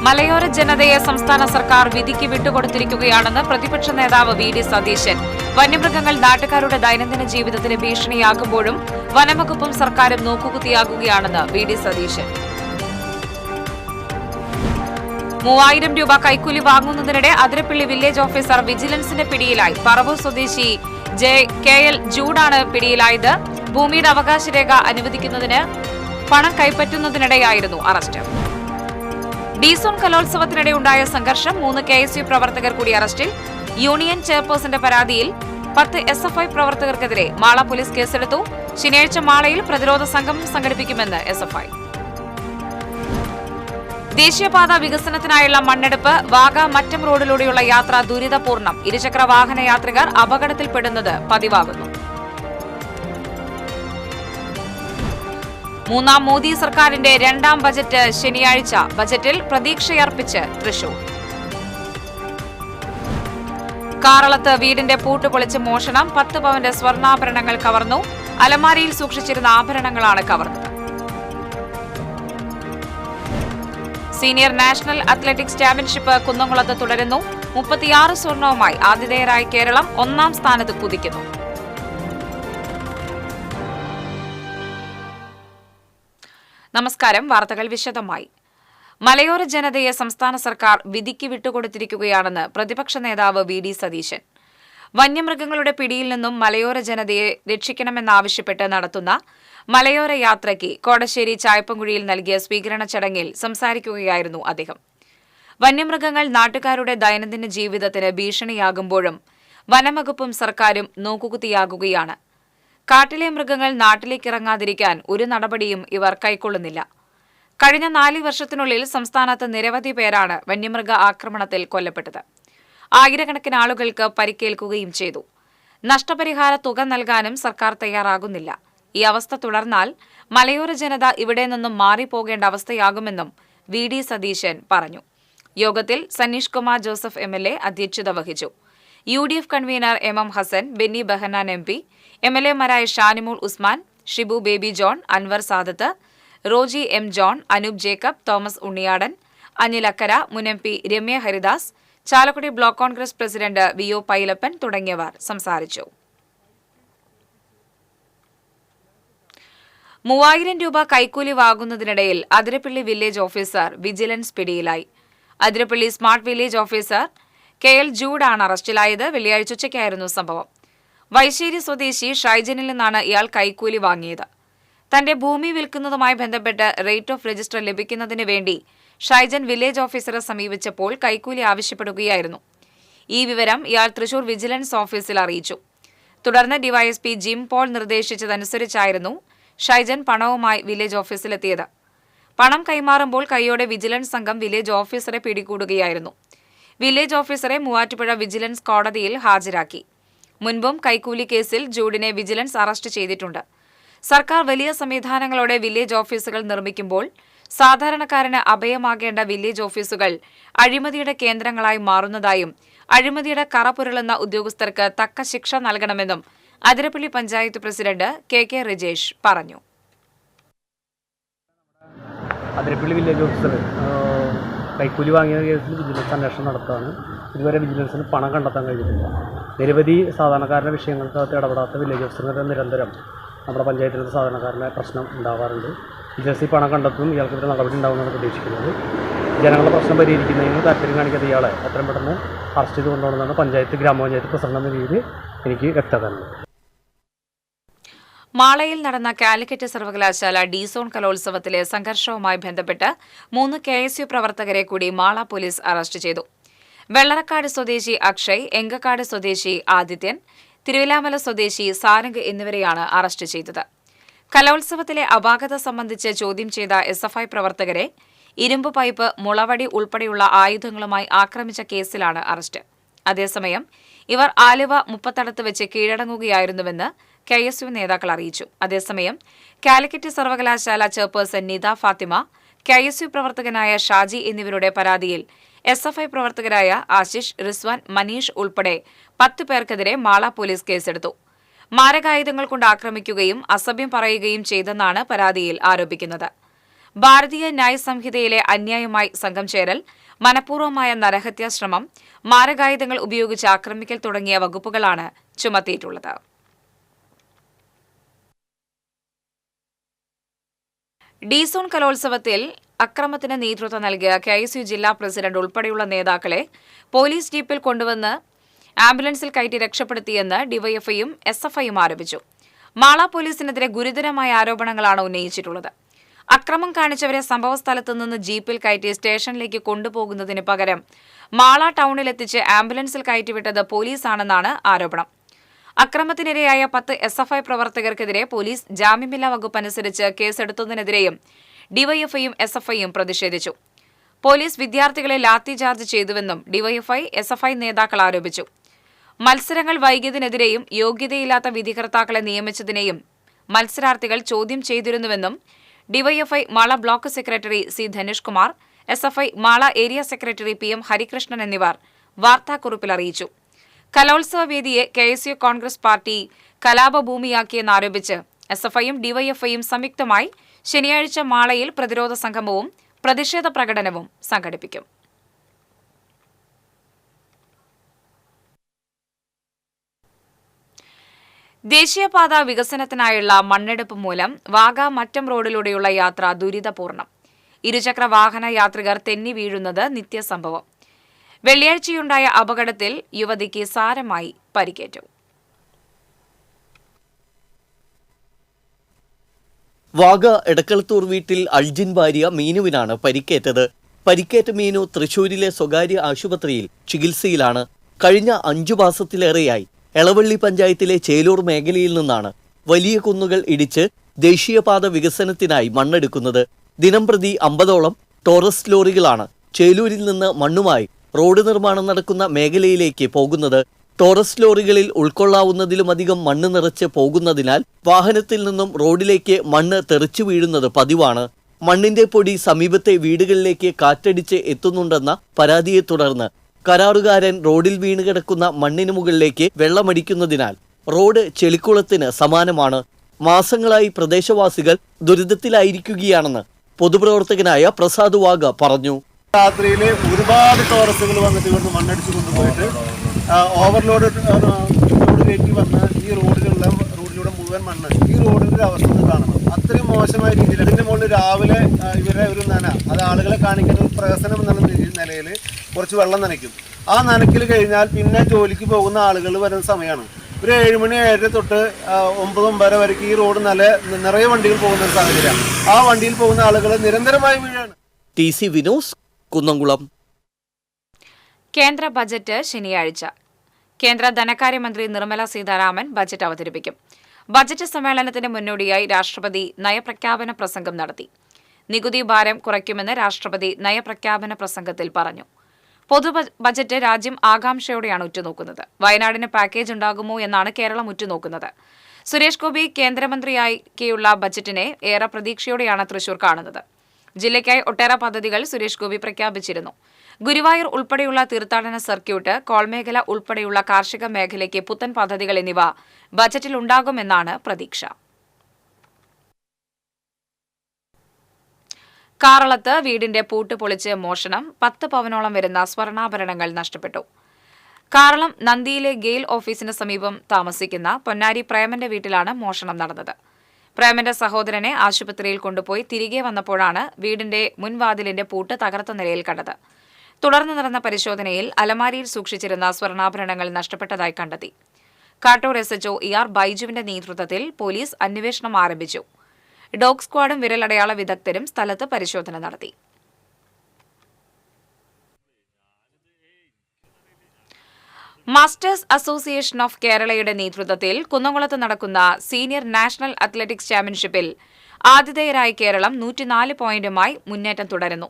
മലയോര ജനതയെ സംസ്ഥാന സർക്കാർ വിധിക്ക് വിട്ടുകൊടുത്തിരിക്കുകയാണെന്ന് പ്രതിപക്ഷ നേതാവ് വി.ഡി. സതീശൻ. വന്യമൃഗങ്ങൾ നാട്ടുകാരുടെ ദൈനംദിന ജീവിതത്തിന് ഭീഷണിയാകുമ്പോഴും വനംവകുപ്പും സർക്കാരും നോക്കുകുത്തിയാകുകയാണെന്ന് വി.ഡി. സതീശൻ. 3000 രൂപ കൈക്കൂലി വാങ്ങുന്നതിനിടെ അതിരപ്പള്ളി വില്ലേജ് ഓഫീസർ വിജിലൻസിന്റെ പിടിയിലായി. പറവൂർ സ്വദേശി കെ.എൽ. ജൂഡാണ് പിടിയിലായത്. ഭൂമിയുടെ അവകാശരേഖ അനുവദിക്കുന്നതിന് പണം കൈപ്പറ്റുന്നതിനിടെയായിരുന്നു അറസ്റ്റ്. ഡി-സോൺ കലോത്സവത്തിനിടെ ഉണ്ടായ സംഘർഷം. 3 KSU പ്രവർത്തകർ കൂടി അറസ്റ്റിൽ. യൂണിയൻ ചെയർപേഴ്സന്റെ പരാതിയിൽ 10 SFI പ്രവർത്തകർക്കെതിരെ മാള പോലീസ് കേസെടുത്തു. ശനിയാഴ്ച മാളയിൽ പ്രതിരോധ സംഗമം സംഘടിപ്പിക്കുമെന്ന് SFI. ദേശീയപാത വികസനത്തിനായുള്ള മണ്ണെടുപ്പ്. വാഗ മറ്റം റോഡിലൂടെയുള്ള യാത്ര ദുരിതപൂർണ്ണം. ഇരുചക്ര വാഹന യാത്രികർ അപകടത്തിൽപ്പെടുന്നത് പതിവാകുന്നു. മൂന്നാം മോദി സർക്കാരിന്റെ രണ്ടാം ബജറ്റ് ശനിയാഴ്ച. ബജറ്റിൽ പ്രതീക്ഷയർപ്പിച്ച് തൃശൂർ. കാറളത്ത് വീടിന്റെ പൂട്ട് പൊളിച്ച് മോഷണം. 10 പവന്റെ സ്വർണ്ണാഭരണങ്ങൾ കവർന്നു. അലമാരയിൽ സൂക്ഷിച്ചിരുന്ന ആഭരണങ്ങളാണ് കവർന്നത്. സീനിയർ നാഷണൽ അത്ലറ്റിക്സ് ചാമ്പ്യൻഷിപ്പ് കുന്നംകുളത്ത് തുടരുന്നു. 36 സ്വർണവുമായി ആതിഥേയരായ കേരളം 1ാം സ്ഥാനത്ത് കുതിക്കുന്നു. നമസ്കാരം. വാർത്തകൾ വിശദമായി. മലയോര ജനതയെ സംസ്ഥാന സർക്കാർ വിധിക്ക് വിട്ടുകൊടുത്തിരിക്കുകയാണെന്ന് പ്രതിപക്ഷ നേതാവ് വി.ഡി. സതീശൻ. വന്യമൃഗങ്ങളുടെ പിടിയിൽ നിന്നും മലയോര ജനതയെ രക്ഷിക്കണമെന്നാവശ്യപ്പെട്ട് നടത്തുന്ന മലയോര യാത്രയ്ക്ക് കോടശ്ശേരി ചായപ്പൻകുഴിയിൽ നൽകിയ സ്വീകരണ ചടങ്ങിൽ സംസാരിക്കുകയായിരുന്നു അദ്ദേഹം. വന്യമൃഗങ്ങൾ നാട്ടുകാരുടെ ദൈനംദിന ജീവിതത്തിന് ഭീഷണിയാകുമ്പോഴും വനംവകുപ്പും സർക്കാരും നോക്കുകുത്തിയാകുകയാണ്. കാട്ടിലെ മൃഗങ്ങൾ നാട്ടിലേക്കിറങ്ങാതിരിക്കാൻ ഒരു നടപടിയും ഇവർ കൈക്കൊള്ളുന്നില്ല. കഴിഞ്ഞ 4 വർഷത്തിനുള്ളിൽ സംസ്ഥാനത്ത് നിരവധി പേരാണ് വന്യമൃഗ ആക്രമണത്തിൽ കൊല്ലപ്പെട്ടത്. ആയിരക്കണക്കിന് ആളുകൾക്ക് പരിക്കേൽക്കുകയും ചെയ്തു. നഷ്ടപരിഹാര തുക നൽകാനും സർക്കാർ തയ്യാറാകുന്നില്ല. ഈ അവസ്ഥ തുടർന്നാൽ മലയോര ജനത ഇവിടെ നിന്നും മാറിപ്പോകേണ്ട അവസ്ഥയാകുമെന്നും വി.ഡി. സതീശൻ പറഞ്ഞു. യോഗത്തിൽ സനീഷ് കുമാർ ജോസഫ് MLA അധ്യക്ഷത വഹിച്ചു. UDF convener MM Hasan, Benny Behanan MP, MLA-മാരായ ഷാനിമോൾ ഉസ്മാൻ, ഷിബു ബേബി ജോൺ, അൻവർ സാദത്ത്, റോജി M. ജോൺ, അനൂപ് ജേക്കബ്, തോമസ് ഉണ്ണിയാടൻ, അനിൽ അക്കര, മുൻ MP Ramya Haridas, Chalakudy block Congress president VO Pailappan തുടങ്ങിയവർ സംസാരിച്ചു. 3000 രൂപ കൈക്കൂലി വാങ്ങുന്നതിനിടയിൽ അതിരപ്പള്ളി വില്ലേജ് ഓഫീസർ വിജിലൻസ് പിടിയിലായി. Athirappilly smart village officer K L. ജൂഡാണ് അറസ്റ്റിലായത്. വെള്ളിയാഴ്ച ഉച്ചയ്ക്കായിരുന്നു സംഭവം. വൈശ്ശേരി സ്വദേശി ഷൈജനിൽ നിന്നാണ് ഇയാൾ കൈക്കൂലി വാങ്ങിയത്. തന്റെ ഭൂമി വിൽക്കുന്നതുമായി ബന്ധപ്പെട്ട് റേറ്റ് ഓഫ് രജിസ്റ്റർ ലഭിക്കുന്നതിന് വേണ്ടി ഷൈജൻ വില്ലേജ് ഓഫീസറെ സമീപിച്ചപ്പോൾ കൈക്കൂലി ആവശ്യപ്പെടുകയായിരുന്നു. ഈ വിവരം ഇയാൾ തൃശൂർ വിജിലൻസ് ഓഫീസിൽ അറിയിച്ചു. തുടർന്ന് ഡിവൈഎസ്പി ജിം പോൾ നിർദ്ദേശിച്ചതനുസരിച്ചായിരുന്നു ഷൈജൻ പണവുമായി വില്ലേജ് ഓഫീസിലെത്തിയത്. പണം കൈമാറുമ്പോൾ കൈയോടെ വിജിലൻസ് സംഘം വില്ലേജ് ഓഫീസറെ പിടികൂടുകയായിരുന്നു. വില്ലേജ് ഓഫീസറെ മൂവാറ്റുപുഴ വിജിലൻസ് കോടതിയിൽ ഹാജരാക്കി. മുൻപും കൈക്കൂലി കേസിൽ ജൂഡിനെ വിജിലൻസ് അറസ്റ്റ് ചെയ്തിട്ടുണ്ട്. സർക്കാർ വലിയ സംവിധാനങ്ങളോടെ വില്ലേജ് ഓഫീസുകൾ നിർമ്മിക്കുമ്പോൾ സാധാരണക്കാരന് അഭയമാകേണ്ട വില്ലേജ് ഓഫീസുകൾ അഴിമതിയുടെ കേന്ദ്രങ്ങളായി മാറുന്നതായും അഴിമതിയുടെ കറ പുരളുന്ന ഉദ്യോഗസ്ഥർക്ക് തക്ക ശിക്ഷ നൽകണമെന്നും അതിരപ്പള്ളി പഞ്ചായത്ത് പ്രസിഡന്റ് കെ റിജേഷ് പറഞ്ഞു. അതിരപ്പള്ളി വില്ലേജ് ഓഫീസർ കൈക്കൂലി വാങ്ങിയ കേസിൽ വിജിലൻസ് അന്വേഷണം നടത്തുകയാണ്. ഇതുവരെ വിജിലൻസിന് പണം കണ്ടെത്താൻ കഴിഞ്ഞിട്ടില്ല. നിരവധി സാധാരണക്കാരുടെ വിഷയങ്ങൾക്കകത്ത് ഇടപെടാത്ത വില്ലേജ് ഓഫീസറിന് നിരന്തരം നമ്മുടെ പഞ്ചായത്തിലെ സാധാരണക്കാരൻ്റെ പ്രശ്നം ഉണ്ടാവാറുണ്ട്. വിജിലൻസ് പണം കണ്ടെത്തും ഇയാൾക്കെതിരെ നടപടി ഉണ്ടാകുമെന്നാണ് പ്രതീക്ഷിക്കുന്നത്. ജനങ്ങളുടെ പ്രശ്നം പരിഹരിക്കുന്നതിന് താല്പര്യം കാണിക്കാത്ത ഇയാളെ എത്രയും പെട്ടെന്ന് അറസ്റ്റ് ചെയ്ത് കൊണ്ടുപോകണമെന്നാണ് ഗ്രാമപഞ്ചായത്ത് പ്രസിഡന്റ് എന്ന രീതിയിൽ എനിക്ക് വ്യക്തതയുണ്ട്. മാളയിൽ നടന്ന കാലിക്കറ്റ് സർവകലാശാല ഡി-സോൺ കലോത്സവത്തിലെ സംഘർഷവുമായി ബന്ധപ്പെട്ട് 3 KSU പ്രവർത്തകരെ കൂടി മാള പോലീസ് അറസ്റ്റ് ചെയ്തു. വെള്ളറക്കാട് സ്വദേശി അക്ഷയ്, എങ്കക്കാട് സ്വദേശി ആദിത്യൻ, തിരുവിലാമല സ്വദേശി സാരംഗ് എന്നിവരെയാണ് അറസ്റ്റ് ചെയ്തത്. കലോത്സവത്തിലെ അപാകത സംബന്ധിച്ച് ചോദ്യം ചെയ്ത SFI പ്രവർത്തകരെ ഇരുമ്പ് പൈപ്പ്, മുളവടി ഉൾപ്പെടെയുള്ള ആയുധങ്ങളുമായി ആക്രമിച്ച കേസിലാണ് അറസ്റ്റ്. അതേസമയം ഇവർ ആലുവ മുപ്പത്തടത്ത് വെച്ച് കീഴടങ്ങുകയായിരുന്നുവെന്ന് KSU നേതാക്കൾ അറിയിച്ചു. അതേസമയം കാലിക്കറ്റ് സർവകലാശാല ചെയർപേഴ്സൺ നിത ഫാത്തിമ, KSU പ്രവർത്തകനായ ഷാജി എന്നിവരുടെ പരാതിയിൽ SFI പ്രവർത്തകരായ ആശിഷ്, റിസ്വാൻ, മനീഷ് ഉൾപ്പെടെ 10 പേർക്കെതിരെ മാള പോലീസ് കേസെടുത്തു. മാരകായുധങ്ങൾ കൊണ്ട് ആക്രമിക്കുകയും അസഭ്യം പറയുകയും ചെയ്തെന്നാണ് പരാതിയിൽ ആരോപിക്കുന്നത്. ഭാരതീയ ന്യായ സംഹിതയിലെ അന്യായമായി സംഘം ചേരൽ, മനഃപൂർവ്വമായ നരഹത്യാശ്രമം, മാരകായുധങ്ങൾ ഉപയോഗിച്ച് ആക്രമിക്കൽ തുടങ്ങിയ വകുപ്പുകളാണ് ചുമത്തിയിട്ടുള്ളത്. ഡി-സോൺ കലോത്സവത്തിൽ അക്രമത്തിന് നേതൃത്വം നൽകിയ KSU ജില്ലാ പ്രസിഡന്റ് ഉൾപ്പെടെയുള്ള നേതാക്കളെ പോലീസ് ജീപ്പിൽ കൊണ്ടുവന്ന് ആംബുലൻസിൽ കയറ്റി രക്ഷപ്പെടുത്തിയെന്ന് ഡിവൈഎഫ്ഐയും SFIയും ആരോപിച്ചു. മാള പോലീസിനെതിരെ ഗുരുതരമായ ആരോപണങ്ങളാണ് ഉന്നയിച്ചിട്ടുള്ളത്. അക്രമം കാണിച്ചവരെ സംഭവസ്ഥലത്ത് നിന്ന് ജീപ്പിൽ കയറ്റി സ്റ്റേഷനിലേക്ക് കൊണ്ടുപോകുന്നതിന് പകരം മാള ടൗണിലെത്തിച്ച് ആംബുലൻസിൽ കയറ്റിവിട്ടത് പോലീസാണെന്നാണ് ആരോപണം. അക്രമത്തിനിരയായ 10 SFI പ്രവർത്തകർക്കെതിരെ പോലീസ് ജാമ്യമില്ലാ വകുപ്പ് അനുസരിച്ച് കേസെടുത്തതിനെതിരെയും ഡിവൈഎഫ്ഐയും SFIയും പ്രതിഷേധിച്ചു. പോലീസ് വിദ്യാർത്ഥികളെ ലാത്തിചാർജ് ചെയ്തുവെന്നും ഡിവൈഎഫ്ഐ SFI നേതാക്കൾ ആരോപിച്ചു. മത്സരങ്ങൾ വൈകിയതിനെതിരെയും യോഗ്യതയില്ലാത്ത വിധികർത്താക്കളെ നിയമിച്ചതിനെയും മത്സരാർത്ഥികൾ ചോദ്യം ചെയ്തിരുന്നുവെന്നും DYFI Mala block secretary C Dhanush Kumar, SFI Mala area secretary PM Harikrishnan എന്നിവർ വാർത്താക്കുറിപ്പിൽ അറിയിച്ചു. കലോത്സവ വേദിയെ KSU കോൺഗ്രസ് പാർട്ടി കലാപഭൂമിയാക്കിയെന്നാരോപിച്ച് SFIയും ഡിവൈഎഫ്ഐയും സംയുക്തമായി ശനിയാഴ്ച മാളയിൽ പ്രതിരോധ സംഗമവും പ്രതിഷേധ പ്രകടനവും സംഘടിപ്പിക്കും. ദേശീയപാത വികസനത്തിനായുള്ള മണ്ണെടുപ്പ് മൂലം വാഗ-മറ്റം റോഡിലൂടെയുള്ള യാത്ര ദുരിതപൂർണം. ഇരുചക്ര വാഹന യാത്രികർ തെന്നി വീഴുന്നത് നിത്യസംഭവം. വെള്ളിയാഴ്ചയുണ്ടായ അപകടത്തിൽ യുവതിക്ക് സാരമായി പരിക്കേറ്റു. വാഗ എടക്കളത്തൂർ വീട്ടിൽ അൾജിൻ ഭാര്യ മീനുവിനാണ് പരിക്കേറ്റത്. പരിക്കേറ്റ മീനു തൃശൂരിലെ സ്വകാര്യ ആശുപത്രിയിൽ ചികിത്സയിലാണ്. കഴിഞ്ഞ 5 മാസത്തിലേറെയായി എളവള്ളി പഞ്ചായത്തിലെ ചേലൂർ മേഖലയിൽ നിന്നാണ് വലിയ കുന്നുകൾ ഇടിച്ച് ദേശീയപാത വികസനത്തിനായി മണ്ണെടുക്കുന്നത്. ദിനംപ്രതി 50ഓളം ടോറസ് ലോറികളാണ് ചേലൂരിൽ നിന്ന് മണ്ണുമായി റോഡ് നിർമ്മാണം നടക്കുന്ന മേഖലയിലേക്ക് പോകുന്നത്. ടോറസ് ലോറികളിൽ ഉൾക്കൊള്ളാവുന്നതിലുമധികം മണ്ണ് നിറച്ച് പോകുന്നതിനാൽ വാഹനത്തിൽ നിന്നും റോഡിലേക്ക് മണ്ണ് തെറിച്ചു വീഴുന്നത് പതിവാണ്. മണ്ണിന്റെ പൊടി സമീപത്തെ വീടുകളിലേക്ക് കാറ്റടിച്ച് എത്തുന്നുണ്ടെന്ന പരാതിയെ തുടർന്ന് കരാറുകാരൻ റോഡിൽ വീണുകിടക്കുന്ന മണ്ണിന് മുകളിലേക്ക് വെള്ളമടിക്കുന്നതിനാൽ റോഡ് ചെളിക്കുളത്തിന് സമാനമാണ്. മാസങ്ങളായി പ്രദേശവാസികൾ ദുരിതത്തിലായിരിക്കുകയാണെന്ന് പൊതുപ്രവർത്തകനായ പ്രസാദ് വാഗ പറഞ്ഞു. രാത്രിയിൽ ഒരുപാട് ടോറസുകൾ വന്നിട്ട് ഇവിടുന്ന് മണ്ണടിച്ച് കൊണ്ടുപോയിട്ട് ഓവർലോഡ് കയറ്റി വന്ന് ഈ റോഡിലൂടെ മുഴുവൻ മണ്ണ് ഈ റോഡിൻ്റെ അവസ്ഥ കാണണം. അത്രയും മോശമായ രീതിയിൽ ഇതിൻ്റെ മുകളിൽ രാവിലെ ഇവരെ ഒരു അത് ആളുകളെ കാണിക്കുന്ന ഒരു പ്രഹസനം എന്നുള്ള നിലയിൽ കുറച്ച് വെള്ളം നനയ്ക്കും. ആ നനയ്ക്കൽ കഴിഞ്ഞാൽ പിന്നെ ജോലിക്ക് പോകുന്ന ആളുകൾ വരുന്ന സമയമാണ്. ഒരു 7 മണി 7 തൊട്ട് 9-9 വരെയ്ക്ക് ഈ റോഡ് നിറയെ വണ്ടികൾ പോകുന്ന ഒരു സാഹചര്യം. ആ വണ്ടിയിൽ പോകുന്ന ആളുകൾ നിരന്തരമായി വീഴാണ്. TC വിനോസ്, കുന്നംകുളം. കേന്ദ്ര ബജറ്റ് ശനിയാഴ്ച. കേന്ദ്ര ധനകാര്യമന്ത്രി നിർമ്മല സീതാരാമൻ ബജറ്റ് അവതരിപ്പിക്കും. ബജറ്റ് സമ്മേളനത്തിന് മുന്നോടിയായി രാഷ്ട്രപതി നയപ്രഖ്യാപന പ്രസംഗം നടത്തി. നികുതി ഭാരം കുറയ്ക്കുമെന്ന് രാഷ്ട്രപതി നയപ്രഖ്യാപന പ്രസംഗത്തിൽ പറഞ്ഞു. പൊതു ബജറ്റ് രാജ്യം ആകാംക്ഷയോടെയാണ് ഉറ്റുനോക്കുന്നത്. വയനാടിന് പാക്കേജ് ഉണ്ടാകുമോ എന്നാണ് കേരളം ഉറ്റുനോക്കുന്നത്. സുരേഷ് ഗോപി കേന്ദ്രമന്ത്രിയാക്കിയുള്ള ബജറ്റിനെ ഏറെ പ്രതീക്ഷയോടെയാണ് തൃശൂർ കാണുന്നത്. ജില്ലയ്ക്കായി ഒട്ടേറെ പദ്ധതികൾ സുരേഷ് ഗോപി പ്രഖ്യാപിച്ചിരുന്നു. ഗുരുവായൂർ ഉൾപ്പെടെയുള്ള തീർത്ഥാടന സർക്യൂട്ട്, കോൾമേഖല ഉൾപ്പെടെയുള്ള കാർഷിക മേഖലയ്ക്ക് പുത്തൻ പദ്ധതികൾ എന്നിവ ബജറ്റിൽ ഉണ്ടാകുമെന്നാണ് പ്രതീക്ഷ. കാറളത്ത് വീടിന്റെ പൂട്ട് പൊളിച്ച് മോഷണം. 10 പവനോളം വരുന്ന സ്വർണ്ണാഭരണങ്ങൾ നഷ്ടപ്പെട്ടു. കാറളം നന്ദിയിലെ ഗെയിൽ ഓഫീസിന് സമീപം താമസിക്കുന്ന പൊന്നാരി പ്രേമന്റെ വീട്ടിലാണ് മോഷണം നടന്നത്. പ്രേമന്റെ സഹോദരനെ ആശുപത്രിയിൽ കൊണ്ടുപോയി തിരികെ വന്നപ്പോഴാണ് വീടിന്റെ മുൻവാതിലിന്റെ പൂട്ട് തകർത്ത നിലയിൽ കണ്ടത്. തുടർന്ന് നടന്ന പരിശോധനയിൽ അലമാരിയിൽ സൂക്ഷിച്ചിരുന്ന സ്വർണ്ണാഭരണങ്ങൾ നഷ്ടപ്പെട്ടതായി കണ്ടെത്തി. കാട്ടൂർ SHO ER ബൈജുവിന്റെ നേതൃത്വത്തിൽ പോലീസ് അന്വേഷണം ആരംഭിച്ചു. ഡോഗ് സ്ക്വാഡും വിരലടയാള വിദഗ്ധരും സ്ഥലത്ത് പരിശോധന നടത്തി. മാസ്റ്റേഴ്സ് അസോസിയേഷൻ ഓഫ് കേരളയുടെ നേതൃത്വത്തിൽ കുന്നംകുളത്ത് നടക്കുന്ന സീനിയർ നാഷണൽ അത്ലറ്റിക്സ് ചാമ്പ്യൻഷിപ്പിൽ ആതിഥേയരായ കേരളം 104 പോയിന്റുമായി മുന്നേറ്റം തുടരുന്നു.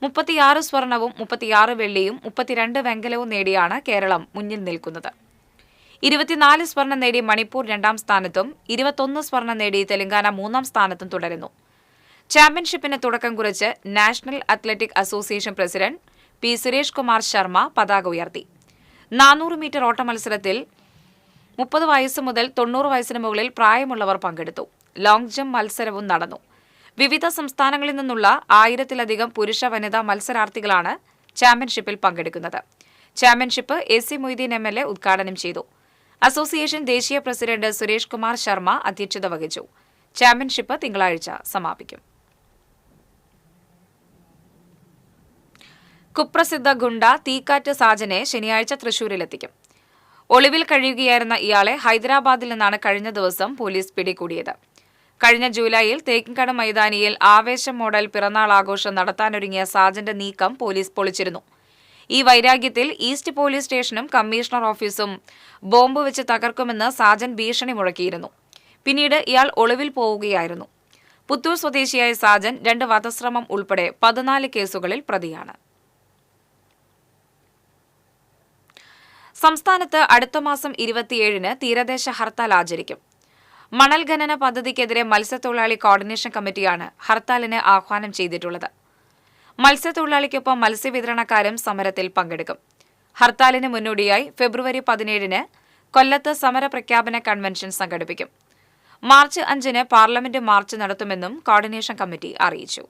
36 സ്വർണവും 36 വെള്ളിയും 32 വെങ്കലവും നേടിയാണ് കേരളം മുന്നിൽ നിൽക്കുന്നത്. 24 സ്വർണം നേടി മണിപ്പൂർ 2ാം സ്ഥാനത്തും 21 സ്വർണം നേടി തെലങ്കാന 3ാം സ്ഥാനത്തും തുടരുന്നു. ചാമ്പ്യൻഷിപ്പിന് തുടക്കം കുറിച്ച് national athletic association president P. Suresh Kumar Sharma പതാക ഉയർത്തി. 400 മീറ്റർ ഓട്ട മത്സരത്തിൽ 30 വയസ്സ് മുതൽ 90 വയസ്സിന് മുകളിൽ പ്രായമുള്ളവർ പങ്കെടുത്തു. ലോങ് ജംപ് മത്സരവും നടന്നു. വിവിധ സംസ്ഥാനങ്ങളിൽ നിന്നുള്ള 1000-ലധികം പുരുഷ വനിതാ മത്സരാർത്ഥികളാണ് ചാമ്പ്യൻഷിപ്പിൽ പങ്കെടുക്കുന്നത്. ചാമ്പ്യൻഷിപ്പ് AC മൊയ്തീൻ MLA ഉദ്ഘാടനം ചെയ്തു. അസോസിയേഷൻ ദേശീയ പ്രസിഡന്റ് സുരേഷ് കുമാർ ശർമ്മ അധ്യക്ഷത വഹിച്ചു. ചാമ്പ്യൻഷിപ്പ് തിങ്കളാഴ്ച സമാപിക്കും. കുപ്രസിദ്ധ ഗുണ്ട തീക്കാറ്റ് സാജനെ ശനിയാഴ്ച തൃശൂരിലെത്തിക്കും. ഒളിവിൽ കഴിയുകയായിരുന്ന ഇയാളെ ഹൈദരാബാദിൽ നിന്നാണ് കഴിഞ്ഞ ദിവസം പോലീസ് പിടികൂടിയത്. കഴിഞ്ഞ ജൂലൈയിൽ തേക്കിൻകാട് മൈതാനിയിൽ ആവേശം മോഡൽ പിറന്നാൾ ആഘോഷം നടത്താനൊരുങ്ങിയ സാജന്റെ നീക്കം പോലീസ് പൊളിച്ചിരുന്നു. ഈ വൈരാഗ്യത്തിൽ ഈസ്റ്റ് പോലീസ് സ്റ്റേഷനും കമ്മീഷണർ ഓഫീസും ബോംബ് വെച്ച് തകർക്കുമെന്ന് സാജൻ ഭീഷണി മുഴക്കിയിരുന്നു. പിന്നീട് ഇയാൾ ഒളിവിൽ പോവുകയായിരുന്നു. പുത്തൂർ സ്വദേശിയായ സാജൻ 2 വധശ്രമം ഉൾപ്പെടെ 14 കേസുകളിൽ പ്രതിയാണ്. സംസ്ഥാനത്ത് അടുത്ത മാസം 27-ന് തീരദേശ ഹർത്താൽ ആചരിക്കും. മണൽ ഖനന പദ്ധതിക്കെതിരെ മത്സ്യത്തൊഴിലാളി കോർഡിനേഷൻ കമ്മിറ്റിയാണ് ഹർത്താലിന് ആഹ്വാനം ചെയ്തിട്ടുള്ളത്. മത്സ്യത്തൊഴിലാളിക്കൊപ്പം മത്സ്യവിതരണക്കാരും സമരത്തിൽ പങ്കെടുക്കും. ഹർത്താലിന് മുന്നോടിയായി ഫെബ്രുവരി 17-ന് കൊല്ലത്ത് സമര പ്രഖ്യാപന കൺവെൻഷൻ സംഘടിപ്പിക്കും. മാർച്ച് 5-ന് പാർലമെന്റ് മാർച്ച് നടത്തുമെന്നും കോർഡിനേഷൻ കമ്മിറ്റി അറിയിച്ചു.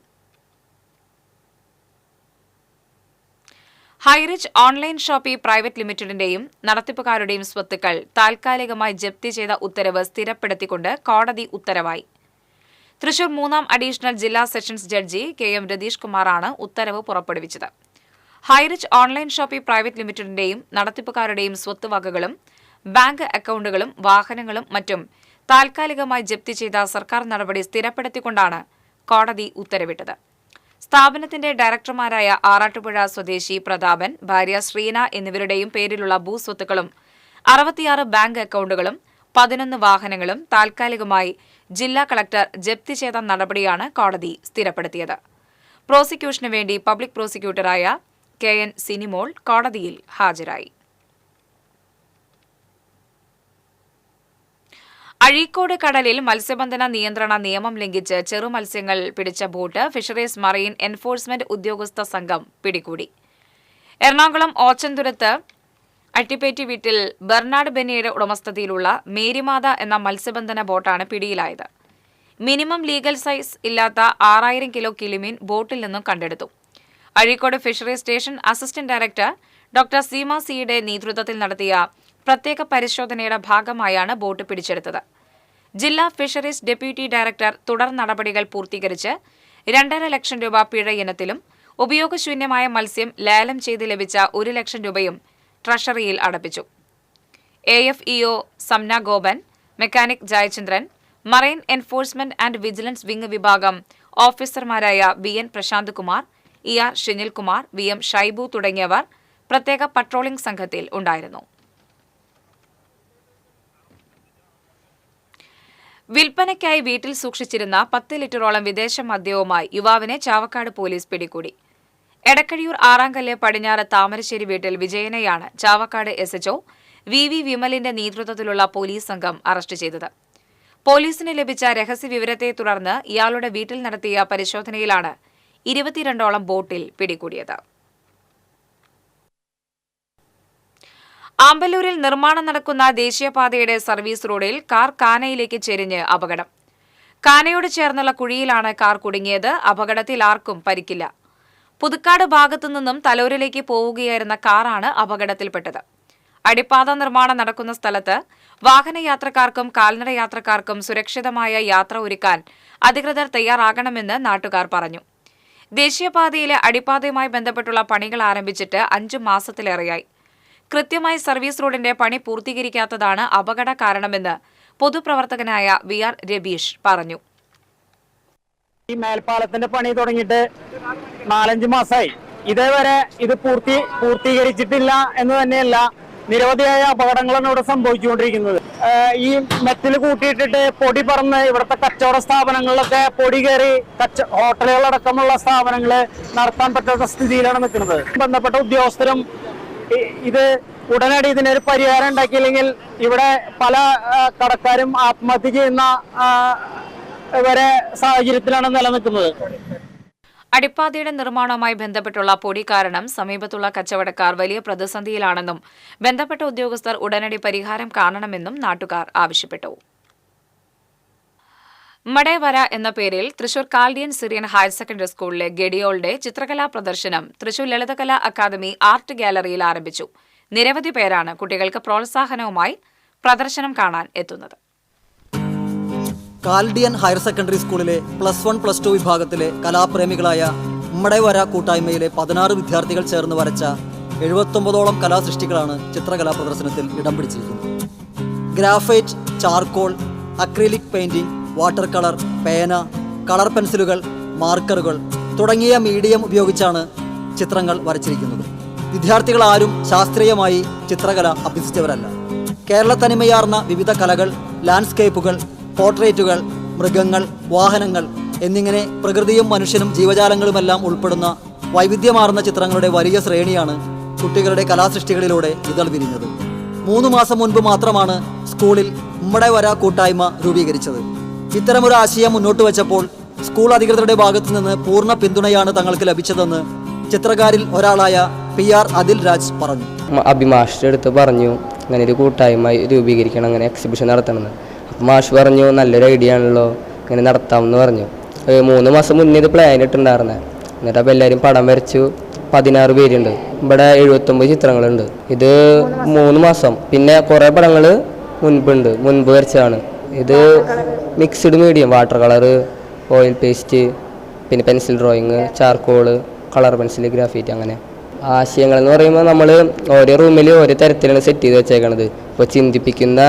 ഹൈറിച്ച് ഓൺലൈൻ ഷോപ്പി പ്രൈവറ്റ് ലിമിറ്റഡിന്റെയും നടത്തിപ്പുകാരുടെയും സ്വത്തുക്കൾ താൽക്കാലികമായി ജപ്തി ചെയ്ത ഉത്തരവ് സ്ഥിരപ്പെടുത്തിക്കൊണ്ട് കോടതി ഉത്തരവായി. തൃശൂർ 3ാം അഡീഷണൽ ജില്ലാ സെഷൻസ് ജഡ്ജി KM രതീഷ് കുമാറാണ് ഉത്തരവ് പുറപ്പെടുവിച്ചത്. ഹൈറിച്ച് ഓൺലൈൻ ഷോപ്പി പ്രൈവറ്റ് ലിമിറ്റഡിന്റെയും നടത്തിപ്പുകാരുടെയും സ്വത്തുവകകളും ബാങ്ക് അക്കൌണ്ടുകളും വാഹനങ്ങളും മറ്റും താൽക്കാലികമായി ജപ്തി ചെയ്ത സർക്കാർ നടപടി സ്ഥിരപ്പെടുത്തിക്കൊണ്ടാണ് കോടതി ഉത്തരവിട്ടത്. സ്ഥാപനത്തിന്റെ ഡയറക്ടർമാരായ ആറാട്ടുപുഴ സ്വദേശി പ്രതാപൻ, ഭാര്യ ശ്രീന എന്നിവരുടെയും പേരിലുള്ള ഭൂസ്വത്തുക്കളും 66 ബാങ്ക് അക്കൌണ്ടുകളും 11 വാഹനങ്ങളും താൽക്കാലികമായി ജില്ലാ കളക്ടർ ജപ്തി ചെയ്ത നടപടിയാണ് കോടതി സ്ഥിരപ്പെടുത്തിയത്. പ്രോസിക്യൂഷനു വേണ്ടി പബ്ലിക് പ്രോസിക്യൂട്ടറായ KN സിനിമോൾ കോടതിയിൽ ഹാജരായി. അഴീക്കോട് കടലിൽ മത്സ്യബന്ധന നിയന്ത്രണ നിയമം ലംഘിച്ച് ചെറുമത്സ്യങ്ങൾ പിടിച്ച ബോട്ട് ഫിഷറീസ് മറൈൻ എൻഫോഴ്സ്മെന്റ് ഉദ്യോഗസ്ഥ സംഘം പിടികൂടി. എറണാകുളം ഓച്ചന്തുരത്ത് അട്ടിപ്പേറ്റി വീട്ടിൽ ബെർണാഡ് ബെന്നിയുടെ ഉടമസ്ഥതയിലുള്ള മേരിമാത എന്ന മത്സ്യബന്ധന ബോട്ടാണ് പിടിയിലായത്. മിനിമം ലീഗൽ സൈസ് ഇല്ലാത്ത 6000 കിലോ കിളിമീൻ ബോട്ടിൽ നിന്നും കണ്ടെടുത്തു. Azhikode fisheries station assistant director doctor Seema സിയുടെ നേതൃത്വത്തിൽ നടത്തിയ പ്രത്യേക പരിശോധനയുടെ ഭാഗമായാണ് ബോട്ട് പിടിച്ചെടുത്തത്. ജില്ലാ ഫിഷറീസ് ഡെപ്യൂട്ടി ഡയറക്ടർ തുടർ നടപടികൾ പൂർത്തീകരിച്ച് 2.5 ലക്ഷം രൂപ പിഴ ഇനത്തിലും ഉപയോഗശൂന്യമായ മത്സ്യം ലേലം ചെയ്ത് ലഭിച്ച 1 ലക്ഷം രൂപയും ട്രഷറിയിൽ അടപ്പിച്ചു. AFEO Samna Gopan, mechanic Jayachandran, marine enforcement and vigilance wing വിഭാഗം ഓഫീസർമാരായ BN Prashant Kumar, ER Shinilkumar, VM Shaibu തുടങ്ങിയവർ പ്രത്യേക പട്രോളിംഗ് സംഘത്തിൽ ഉണ്ടായിരുന്നു. വിൽപ്പനയ്ക്കായി വീട്ടിൽ സൂക്ഷിച്ചിരുന്ന 10 ലിറ്ററോളം വിദേശ മദ്യവുമായി യുവാവിനെ ചാവക്കാട് പോലീസ് പിടികൂടി. എടക്കഴിയൂർ ആറാങ്കല്ല് പടിഞ്ഞാറ് താമരശ്ശേരി വീട്ടിൽ വിജയനെയാണ് ചാവക്കാട് SHO VV വിമലിന്റെ നേതൃത്വത്തിലുള്ള പോലീസ് സംഘം അറസ്റ്റ് ചെയ്തത്. പോലീസിന് ലഭിച്ച രഹസ്യവിവരത്തെ തുടർന്ന് ഇയാളുടെ വീട്ടിൽ നടത്തിയ പരിശോധനയിലാണ് 22ഓളം ബോട്ടിൽ പിടികൂടിയത്. ആമ്പല്ലൂരിൽ നിർമ്മാണം നടക്കുന്ന ദേശീയപാതയുടെ സർവീസ് റോഡിൽ കാർ കാനയിലേക്ക് ചെരിഞ്ഞ് അപകടം. കാനയോട് ചേർന്നുള്ള കുഴിയിലാണ് കാർ കുടുങ്ങിയത്. അപകടത്തിൽ ആർക്കും പരിക്കില്ല. പുതുക്കാട് ഭാഗത്തുനിന്നും തലൂരിലേക്ക് പോവുകയായിരുന്ന കാറാണ് അപകടത്തിൽപ്പെട്ടത്. അടിപ്പാത നിർമ്മാണം നടക്കുന്ന സ്ഥലത്ത് വാഹനയാത്രക്കാർക്കും കാൽനട യാത്രക്കാർക്കും സുരക്ഷിതമായ യാത്ര ഒരുക്കാൻ അധികൃതർ തയ്യാറാകണമെന്ന് നാട്ടുകാർ പറഞ്ഞു. ദേശീയപാതയിലെ അടിപ്പാതയുമായി ബന്ധപ്പെട്ടുള്ള പണികൾ ആരംഭിച്ചിട്ട് 5 മാസത്തിലേറെയായി. കൃത്യമായി സർവീസ് റോഡിന്റെ പണി പൂർത്തീകരിക്കാത്തതാണ് അപകട കാരണമെന്ന് പൊതുപ്രവർത്തകനായ VR രബീഷ് പറഞ്ഞു. ഈ മേൽപ്പാലത്തിന്റെ പണി തുടങ്ങിയിട്ട് 4-5 മാസമായി. ഇതേവരെ ഇത് പൂർത്തീകരിച്ചിട്ടില്ല എന്ന് തന്നെയല്ല, നിരവധിയായ അപകടങ്ങളാണ് ഇവിടെ സംഭവിച്ചുകൊണ്ടിരിക്കുന്നത്. ഈ മെറ്റൽ കൂട്ടിയിട്ടിട്ട് പൊടി പറന്ന് ഇവിടുത്തെ കച്ചവട സ്ഥാപനങ്ങളിലൊക്കെ പൊടി കയറി ഹോട്ടലുകളടക്കമുള്ള സ്ഥാപനങ്ങൾ നടത്താൻ പറ്റാത്ത സ്ഥിതിയിലാണ് നിൽക്കുന്നത്. ബന്ധപ്പെട്ട ഉദ്യോഗസ്ഥരും ഇത് ഉടനടി ഇതിനൊരു പരിഹാരം ഉണ്ടാക്കിയില്ലെങ്കിൽ ഇവിടെ പല കടക്കാരും ആത്മഹത്യ ചെയ്യുന്ന വരെ സാഹചര്യത്തിലാണ് നിലനിൽക്കുന്നത്. അടിപ്പാതയുടെ നിർമ്മാണവുമായി ബന്ധപ്പെട്ടുള്ള പൊടി കാരണം സമീപത്തുള്ള കച്ചവടക്കാർ വലിയ പ്രതിസന്ധിയിലാണെന്നും ബന്ധപ്പെട്ട ഉദ്യോഗസ്ഥർ ഉടനടി പരിഹാരം കാണണമെന്നും നാട്ടുകാർ ആവശ്യപ്പെട്ടു. മടേവര എന്ന പേരിൽ Thrissur Chaldean Syrian higher secondary സ്കൂളിലെ ഗഡിയോളുടെ ചിത്രകലാ പ്രദർശനം തൃശൂർ ലളിതകലാ അക്കാദമി ആർട്ട് ഗാലറിയിൽ ആരംഭിച്ചു. നിരവധി പേരാണ് കുട്ടികൾക്ക് പ്രോത്സാഹനവുമായി പ്രദർശനം കാണാൻ എത്തുന്നത്. കാൽഡിയൻ ഹയർ സെക്കൻഡറി സ്കൂളിലെ +1, +2 വിഭാഗത്തിലെ കലാപ്രേമികളായ മടേവര കൂട്ടായ്മയിലെ 16 വിദ്യാർത്ഥികൾ ചേർന്ന് വരച്ച 79ഓളം കലാസൃഷ്ടികളാണ് ചിത്രകലാ പ്രദർശനത്തിൽ ഇടം പിടിച്ചിരിക്കുന്നത്. Graphite, charcoal, acrylic painting, water colour, പേന, കളർ പെൻസിലുകൾ, മാർക്കറുകൾ തുടങ്ങിയ മീഡിയം ഉപയോഗിച്ചാണ് ചിത്രങ്ങൾ വരച്ചിരിക്കുന്നത്. വിദ്യാർത്ഥികൾ ആരും ശാസ്ത്രീയമായി ചിത്രകല അഭ്യസിച്ചവരല്ല. കേരള തനിമയാർന്ന വിവിധ കലകൾ, ലാൻഡ്സ്കേപ്പുകൾ, പോർട്രേറ്റുകൾ, മൃഗങ്ങൾ, വാഹനങ്ങൾ എന്നിങ്ങനെ പ്രകൃതിയും മനുഷ്യനും ജീവജാലങ്ങളുമെല്ലാം ഉൾപ്പെടുന്ന വൈവിധ്യമാർന്ന ചിത്രങ്ങളുടെ വലിയ ശ്രേണിയാണ് കുട്ടികളുടെ കലാസൃഷ്ടികളിലൂടെ ഇതൾ വിരിഞ്ഞത്. 3 മാസം മുൻപ് മാത്രമാണ് സ്കൂളിൽ മടേവര കൂട്ടായ്മ രൂപീകരിച്ചത്. ഇത്തരമൊരു ആശയം മുന്നോട്ട് വെച്ചപ്പോൾ സ്കൂൾ അധികൃതരുടെ ഭാഗത്തു നിന്ന് പൂർണ്ണ പിന്തുണയാണ് തങ്ങൾക്ക് ലഭിച്ചതെന്ന് ചിത്രകാരിൽ ഒരാളായ PR അദിൽ രാജ് പറഞ്ഞു. അഭിമാഷിന്റെ അടുത്ത് പറഞ്ഞു അങ്ങനെ ഒരു കൂട്ടായ്മ രൂപീകരിക്കണം, അങ്ങനെ എക്സിബിഷൻ നടത്തണമെന്ന്. അപ്പം മാഷ് പറഞ്ഞു നല്ലൊരു ഐഡിയ ആണല്ലോ, ഇങ്ങനെ നടത്താമെന്ന് പറഞ്ഞു. 3 മാസം മുന്നേ ഇത് പ്ലാൻ ഇട്ടുണ്ടായിരുന്നത്. എന്നിട്ട് അപ്പോൾ എല്ലാവരും പടം വരച്ചു. 16 പേരുണ്ട്. ഇവിടെ 79 ചിത്രങ്ങളുണ്ട്. ഇത് 3 മാസം. പിന്നെ കുറേ പടങ്ങൾ മുൻപ് വരച്ചതാണ്. ഇത് mixed medium, water colour, oil paste, പിന്നെ pencil drawing, charcoal, colour pencil, graphite. അങ്ങനെ ആശയങ്ങൾ എന്ന് പറയുമ്പോൾ നമ്മൾ ഓരോ റൂമിൽ ഓരോ തരത്തിലാണ് സെറ്റ് ചെയ്ത് വെച്ചേക്കണത്. ഇപ്പോൾ ചിന്തിപ്പിക്കുന്ന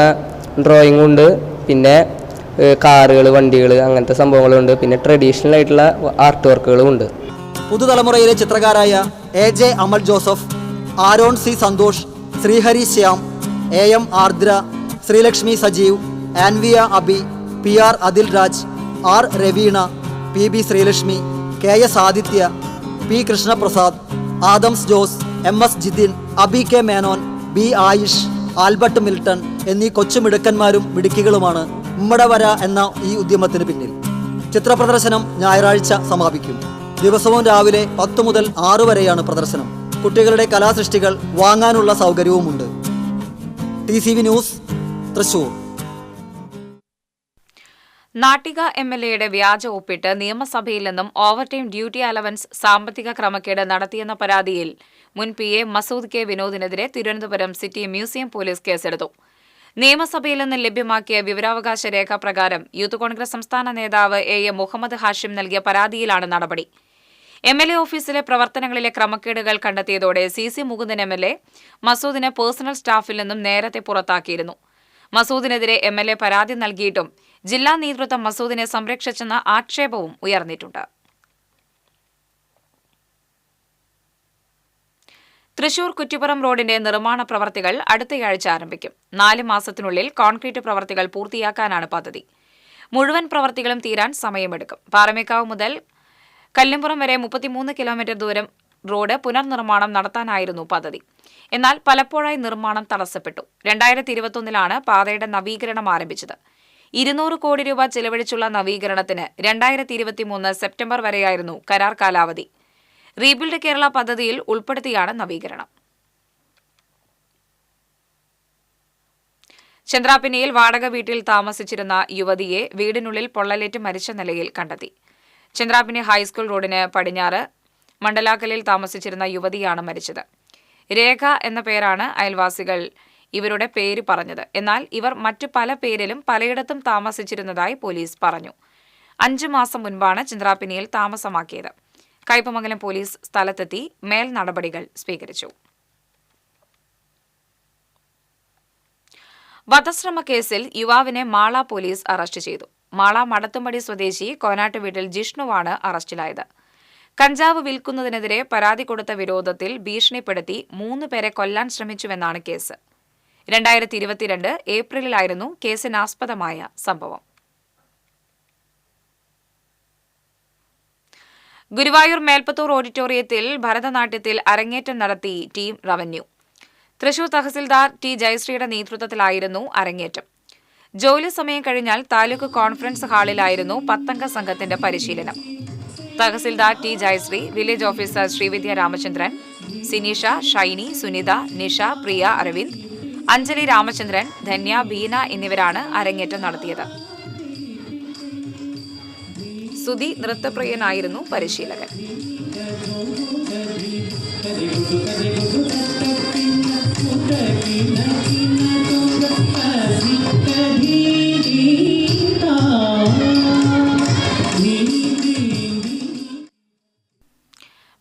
ഡ്രോയിങ് ഉണ്ട്, പിന്നെ കാറുകൾ, വണ്ടികൾ, അങ്ങനത്തെ സംഭവങ്ങളുണ്ട്, പിന്നെ ട്രഡീഷണൽ ആയിട്ടുള്ള ആർട്ട് വർക്കുകളും ഉണ്ട്. പുതുതലമുറയിലെ ചിത്രകാരായ AJ Amal Joseph, Aaron C Santhosh, Sreehari Shyam, AM Ardra, Sreelakshmi Sajeev, Anviya Abi, PR Adil Raj, R Raveena, PB Sreelakshmi, KS Aditya, P Krishnaprasad, Adams Jose, MS Jithin, Abi K Menon, B Ayish, Albert Milton എന്നീ കൊച്ചുമിടുക്കന്മാരും മിടുക്കികളുമാണ് മടേവര എന്ന ഈ ഉദ്യമത്തിന് പിന്നിൽ. ചിത്രപ്രദർശനം ഞായറാഴ്ച സമാപിക്കും. ദിവസവും രാവിലെ 10 മുതൽ 6 വരെയാണ് പ്രദർശനം. കുട്ടികളുടെ കലാസൃഷ്ടികൾ വാങ്ങാനുള്ള സൗകര്യവുമുണ്ട്. TCV news, Thrissur. നാട്ടിക MLAയുടെ വ്യാജ ഒപ്പിട്ട് നിയമസഭയിൽ നിന്നും ഓവർടൈം ഡ്യൂട്ടി അലവൻസ് സാമ്പത്തിക ക്രമക്കേട് നടത്തിയെന്ന പരാതിയിൽ മുൻ PA മസൂദ് K വിനോദിനെതിരെ തിരുവനന്തപുരം സിറ്റി മ്യൂസിയം പോലീസ് കേസെടുത്തു. നിയമസഭയിൽ നിന്ന് ലഭ്യമാക്കിയ വിവരാവകാശ രേഖ പ്രകാരം യൂത്ത് കോൺഗ്രസ് സംസ്ഥാന നേതാവ് AM മുഹമ്മദ് ഹാഷിം നൽകിയ പരാതിയിലാണ് നടപടി. MLA ഓഫീസിലെ പ്രവർത്തനങ്ങളിലെ ക്രമക്കേടുകൾ കണ്ടെത്തിയതോടെ CC മുകുന്ദൻ MLA മസൂദിനെ പേഴ്സണൽ സ്റ്റാഫിൽ നിന്നും നേരത്തെ പുറത്താക്കിയിരുന്നു. മസൂദിനെതിരെ MLA പരാതി നൽകിയിട്ടും ജില്ലാ നേതൃത്വം മസൂദിനെ സംരക്ഷിച്ചെന്ന ആക്ഷേപവും ഉയർന്നിട്ടുണ്ട്. തൃശൂർ കുറ്റിപ്പുറം റോഡിന്റെ നിർമ്മാണ പ്രവർത്തികൾ അടുത്തയാഴ്ച ആരംഭിക്കും. 4 മാസത്തിനുള്ളിൽ കോൺക്രീറ്റ് പ്രവർത്തികൾ പൂർത്തിയാക്കാനാണ് പദ്ധതി. മുഴുവൻ പ്രവർത്തികളും തീരാൻ സമയമെടുക്കും. പാറമേക്കാവ് മുതൽ കല്ലുംപുറം വരെ 33 കിലോമീറ്റർ ദൂരം റോഡ് പുനർനിർമ്മാണം നടത്താനായിരുന്നു പദ്ധതി. എന്നാൽ പലപ്പോഴായി നിർമ്മാണം തടസ്സപ്പെട്ടു. 2021 പാതയുടെ നവീകരണം ആരംഭിച്ചത്. 200 കോടി രൂപ ചെലവഴിച്ചുള്ള നവീകരണത്തിന് 2023 സെപ്റ്റംബർ വരെയായിരുന്നു കരാർ കാലാവധി. റീബിൽഡ് കേരള പദ്ധതിയിൽ ഉൾപ്പെടുത്തിയാണ് നവീകരണം. ചന്ദ്രാപിന്നിയിൽ വാടക വീട്ടിൽ താമസിച്ചിരുന്ന യുവതിയെ വീടിനുള്ളിൽ പൊള്ളലേറ്റ് മരിച്ച നിലയിൽ കണ്ടെത്തി. ചന്ദ്രാപിന്നി ഹൈസ്കൂൾ റോഡിന് പടിഞ്ഞാറ് മണ്ഡലാക്കലിൽ താമസിച്ചിരുന്ന യുവതിയാണ് മരിച്ചത്. രേഖ എന്ന പേരാണ് അയൽവാസികൾ ഇവരുടെ പേര് പറഞ്ഞത്. എന്നാൽ ഇവർ മറ്റു പല പേരിലും പലയിടത്തും താമസിച്ചിരുന്നതായി പോലീസ് പറഞ്ഞു. 5 മാസം മുൻപാണ് ചന്ദ്രാപിന്നിയിൽ താമസമാക്കിയത്. കയ്പമംഗലം പോലീസ് സ്ഥലത്തെത്തി മേൽ നടപടികൾ സ്വീകരിച്ചു. വധശ്രമ കേസിൽ യുവാവിനെ മാള പോലീസ് അറസ്റ്റ് ചെയ്തു. മാള മടത്തുംപടി സ്വദേശി കോനാട്ട് വീട്ടിൽ ജിഷ്ണുവാണ് അറസ്റ്റിലായത്. കഞ്ചാവ് വിൽക്കുന്നതിനെതിരെ പരാതി കൊടുത്ത വിരോധത്തിൽ ഭീഷണിപ്പെടുത്തി 3 പേരെ കൊല്ലാൻ ശ്രമിച്ചുവെന്നാണ് കേസ്. 2022 ഏപ്രിലിലായിരുന്നു കേസിനാസ്പദമായ സംഭവം. ഗുരുവായൂർ മേൽപ്പത്തൂർ ഓഡിറ്റോറിയത്തിൽ ഭരതനാട്യത്തിൽ അരങ്ങേറ്റം നടത്തി team revenue. Thrissur tahsildar T ജയശ്രീയുടെ നേതൃത്വത്തിലായിരുന്നു അരങ്ങേറ്റം. ജോലി സമയം കഴിഞ്ഞാൽ താലൂക്ക് കോൺഫറൻസ് ഹാളിലായിരുന്നു 10-അംഗ സംഘത്തിന്റെ പരിശീലനം. Tahsildar T Jayasree, village officer Srividya Ramachandran, Sinisha, Shiny, Sunitha, Nisha, Priya, Aravind, Anjali Ramachandran, Dhanya, Beena എന്നിവരാണ് അരങ്ങേറ്റം നടത്തിയത്. സുധി നൃത്തപ്രിയനായിരുന്നു പരിശീലകൻ.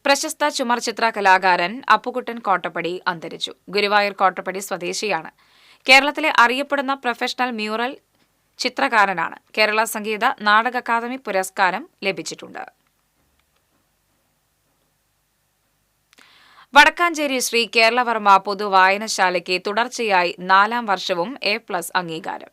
പ്രശസ്ത ചുമർ ചിത്ര കലാകാരൻ അപ്പുകുട്ടൻ കോട്ടപ്പടി അന്തരിച്ചു. ഗുരുവായൂർ കോട്ടപ്പടി സ്വദേശിയാണ്. കേരളത്തിലെ അറിയപ്പെടുന്ന professional mural ചിത്രകാരനാണ്. Kerala Sangeetha Nataka academy പുരസ്കാരം ലഭിച്ചിട്ടുണ്ട്. വടക്കാഞ്ചേരി ശ്രീ കേരളവർമ്മ പൊതുവായനശാലയ്ക്ക് തുടർച്ചയായി 4ാം വർഷവും A+ അംഗീകാരം.